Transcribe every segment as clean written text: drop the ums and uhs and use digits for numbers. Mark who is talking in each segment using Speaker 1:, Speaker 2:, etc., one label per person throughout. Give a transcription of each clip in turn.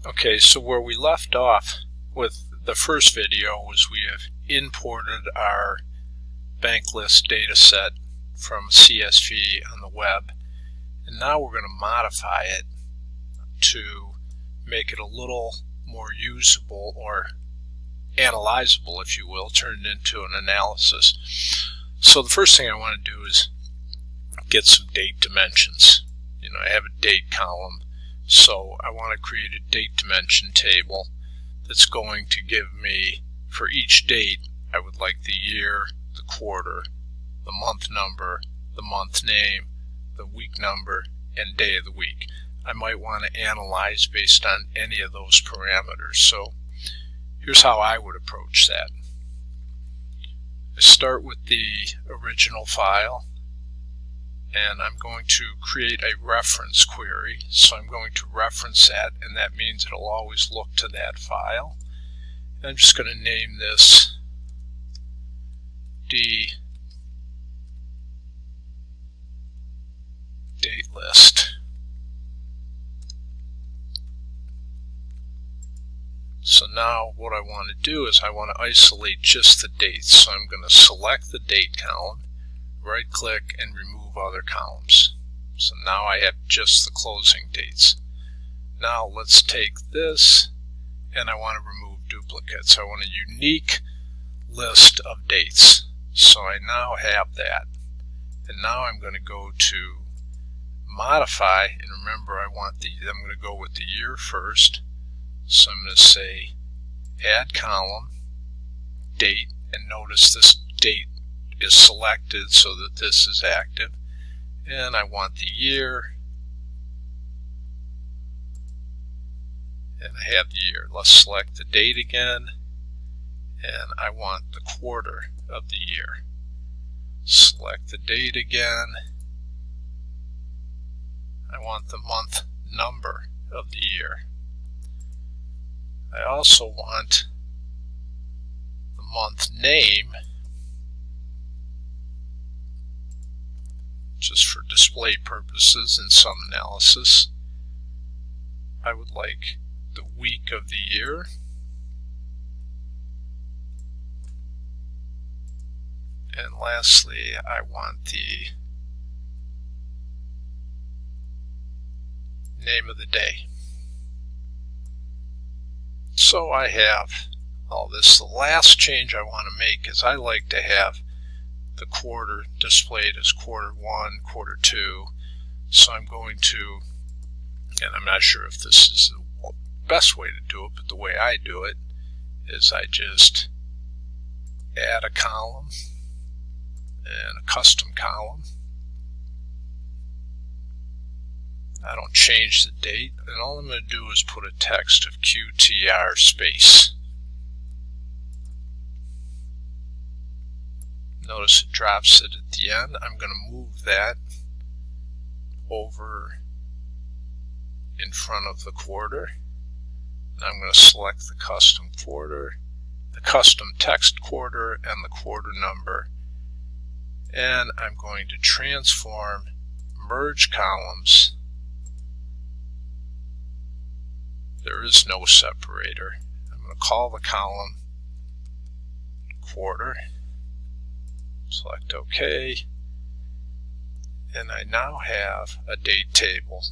Speaker 1: Okay, so where we left off with the first video was we have imported our bank list data set from CSV on the web, and now we're going to modify it to make it a little more usable or analyzable, if you will, turn it into an analysis. So the first thing I want to do is get some date dimensions. I have a date column, so I want to create a date dimension table that's going to give me, for each date, I would like the year, the quarter, the month number, the month name, the week number, and day of the week. I might want to analyze based on any of those parameters. So here's how I would approach that. I start with the original file, and I'm going to create a reference query. So I'm going to reference that, and that means it'll always look to that file. And I'm just going to name this date list. So now what I want to do is I want to isolate just the dates. So I'm going to select the date column, right click, and remove other columns. So now I have just the closing dates. Now let's take this, and I want to remove duplicates. I want a unique list of dates. So I now have that. And now I'm going to go to modify, and remember I'm going to go with the year first. So I'm going to say add column, date, and notice this date is selected so that this is active. And I want the year, and I have the year. Let's select the date again, and I want the quarter of the year. Select the date again. I want the month number of the year. I also want the month name, just for display purposes and some analysis. I would like the week of the year, and lastly I want the name of the day. So I have all this. The last change I want to make is I like to have the quarter displayed as quarter 1, quarter 2. So I'm going to, and I'm not sure if this is the best way to do it, but the way I do it is I just add a column and a custom column. I don't change the date, and all I'm going to do is put a text of QTR space. Notice it drops it at the end. I'm going to move that over in front of the quarter. And I'm going to select the custom quarter, the custom text quarter, and the quarter number. And I'm going to transform merge columns. There is no separator. I'm going to call the column quarter. Select OK, and I now have a date table: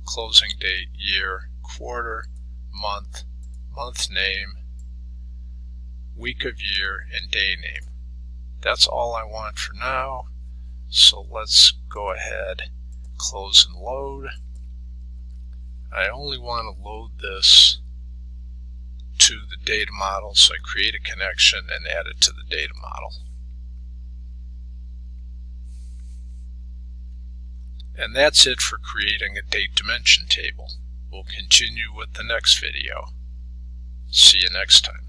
Speaker 1: closing date, year, quarter, month, month name, week of year, and day name. That's all I want for now, so let's go ahead, close and load. I only want to load this to the data model, so I create a connection and add it to the data model. And that's it for creating a date dimension table. We'll continue with the next video. See you next time.